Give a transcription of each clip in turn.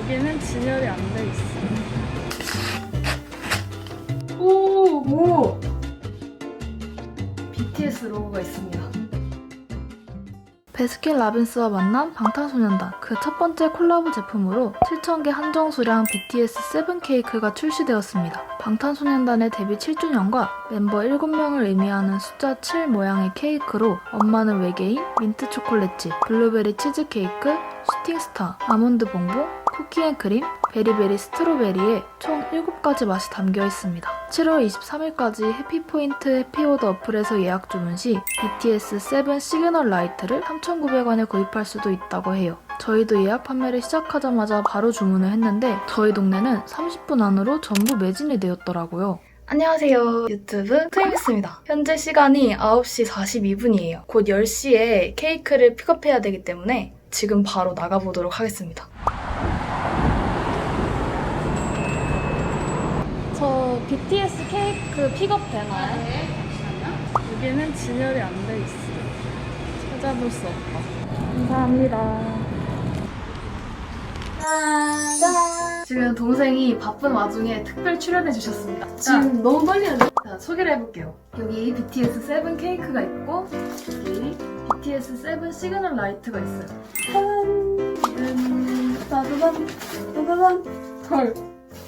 여기는 진열이 안 돼 있어. 오! BTS 로고가 있습니다. 베스킨라빈스와 만난 방탄소년단 그 첫 번째 콜라보 제품으로 7,000개 한정 수량 BTS 7 케이크가 출시되었습니다. 방탄소년단의 데뷔 7주년과 멤버 7명을 의미하는 숫자 7 모양의 케이크로 엄마는 외계인, 민트 초콜릿집, 블루베리 치즈케이크, 슈팅스타, 아몬드 봉봉, 쿠키앤크림, 베리베리 스트로베리에 총 7가지 맛이 담겨 있습니다. 7월 23일까지 해피포인트 해피오더 어플에서 예약 주문 시 BTS 7 시그널 라이트를 3,900원에 구입할 수도 있다고 해요. 저희도 예약 판매를 시작하자마자 바로 주문을 했는데 저희 동네는 30분 안으로 전부 매진이 되었더라고요. 안녕하세요. 유튜브 트임스입니다. 현재 시간이 9시 42분이에요. 곧 10시에 케이크를 픽업해야 되기 때문에 지금 바로 나가보도록 하겠습니다. 저 BTS 케이크 픽업 되나요? 네, 잠시만요. 여기는 진열이 안 돼 있어. 찾아볼 수 없다. 감사합니다. 짠! 지금 동생이 바쁜 와중에 특별 출연해 주셨습니다. 지금 너무 떨리는데? 자, 소개를 해볼게요. 여기 BTS 7 케이크가 있고 여기 BTS 7 시그널 라이트가 있어요. 따다단 따다단 헐.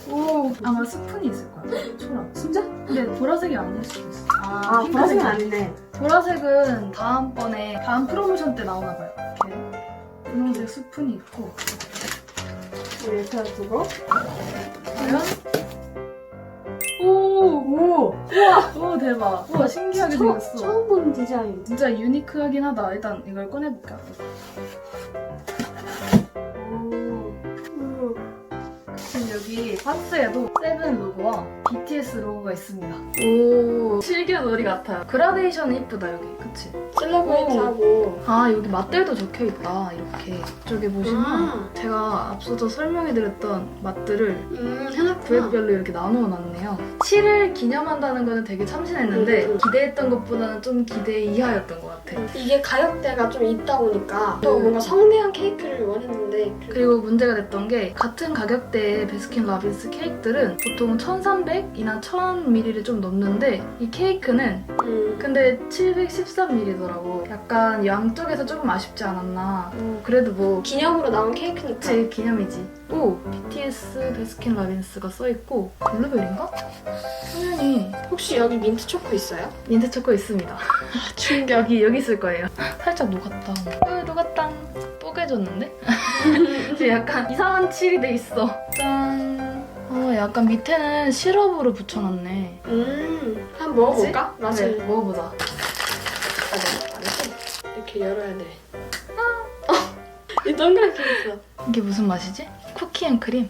오, 아마 스푼이 있을 거야. 초록. 진짜? 근데 보라색이 아닐 수도 있어. 아, 보라색은 아니네. 보라색은 다음 프로모션 때 나오나 봐요. 이렇게 분홍색 스푼이 있고 이렇게 해두고. 과연? 오! 오 대박. 우와 신기하게 생겼어. 처음 보는 디자인. 진짜 유니크하긴 하다. 일단 이걸 꺼내볼까? 지금 여기 박스에도 세븐 로고와 BTS 로고가 있습니다. 오 실겨놀이 같아요. 그라데이션이 이쁘다 여기. 그치? 셀러브레이트하고. 아 여기 맛들도 적혀있다. 이렇게 이쪽에 보시면 아. 제가 앞서서 설명해드렸던 맛들을 해놨구나. 구획별로 이렇게 나누어놨네요. 7을 기념한다는 거는 되게 참신했는데 기대했던 것보다는 좀 기대 이하였던 것 같아. 이게 가격대가 좀 있다 보니까 또 뭔가 성대한 케이크를 원했는데 그리고 문제가 됐던 게 같은 가격대의 베스킨라빈스 케이크들은 보통 1300이나 1000ml를 좀 넘는데 이 케이크는 근데 713ml더라고. 약간 양쪽에서 조금 아쉽지 않았나. 그래도 뭐 기념으로 나온 케이크니까. 제 기념이지. 오 BTS 베스킨라빈스가 써있고 블루베리인가? 당연히 혹시 여기 민트 초코 있어요? 민트 초코 있습니다. 충격. 여기 있을 거예요. 살짝 녹았다. 녹았다. 뽀개졌는데? 지금 약간 이상한 칠이 돼 있어. 짠. 약간 밑에는 시럽으로 붙여놨네. 한번 먹어볼까? 그치? 맛을. 네, 먹어보자. 아니지? 이렇게 열어야 돼. 이 동그랗게 있어. 이게 무슨 맛이지? 쿠키앤크림?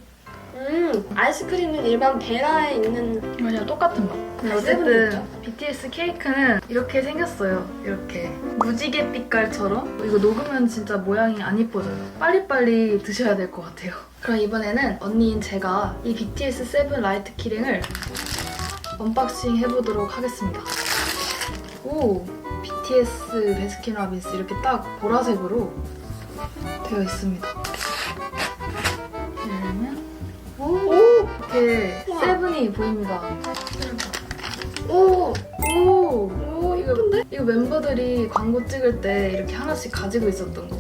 아이스크림은 일반 베라에 있는. 맞아, 똑같은 맛. 근데 어쨌든 BTS 케이크는 이렇게 생겼어요. 이렇게 무지개 빛깔처럼. 이거 녹으면 진짜 모양이 안 이뻐져요. 빨리빨리 드셔야 될 것 같아요. 그럼 이번에는 언니인 제가 이 BTS 7 라이트 키링을 언박싱 해보도록 하겠습니다. 오! BTS 베스킨라빈스 이렇게 딱 보라색으로 되어 있습니다. 열면 이렇게 우와. 세븐이 보입니다. 오! 이쁜데? 이거 멤버들이 광고 찍을 때 이렇게 하나씩 가지고 있었던 거.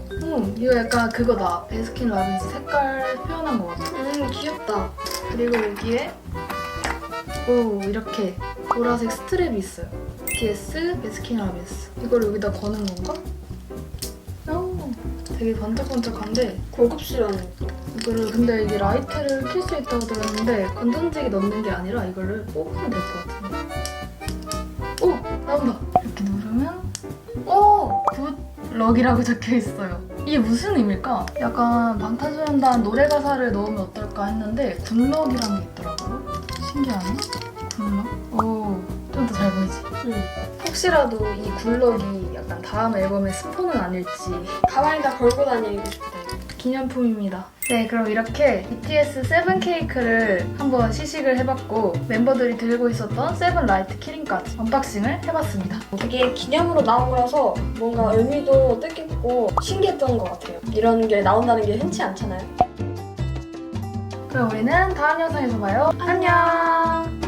이거 약간 그거다. 베스킨라빈스 색깔 표현한 것 같아. 귀엽다. 그리고 여기에 이렇게 보라색 스트랩이 있어요. BTS 베스킨라빈스. 이걸 여기다 거는 건가? 되게 반짝반짝한데 고급스러운 느낌. 이거를 근데 이게 라이트를 킬 수 있다고 들었는데 건전지기 넣는 게 아니라 이거를 뽑으면 될 것 같은데. 오! 나온다! 이렇게 누르면 굿럭이라고 적혀있어요. 이게 무슨 의미일까? 약간 방탄소년단 노래 가사를 넣으면 어떨까 했는데 굿럭이라는 게 있더라고요. 신기하네. 굿럭? 좀 더 잘 보이지? 혹시라도 이 굿럭이 약간 다음 앨범의 스폰은 아닐지 가방에다 걸고 다니고 싶다. 기념품입니다. 네, 그럼 이렇게 BTS 7 케이크를 한번 시식을 해봤고 멤버들이 들고 있었던 7 라이트 키링까지 언박싱을 해봤습니다. 되게 기념으로 나온 거라서 뭔가 의미도 뜻깊고 신기했던 것 같아요. 이런 게 나온다는 게 흔치 않잖아요. 그럼 우리는 다음 영상에서 봐요. 안녕.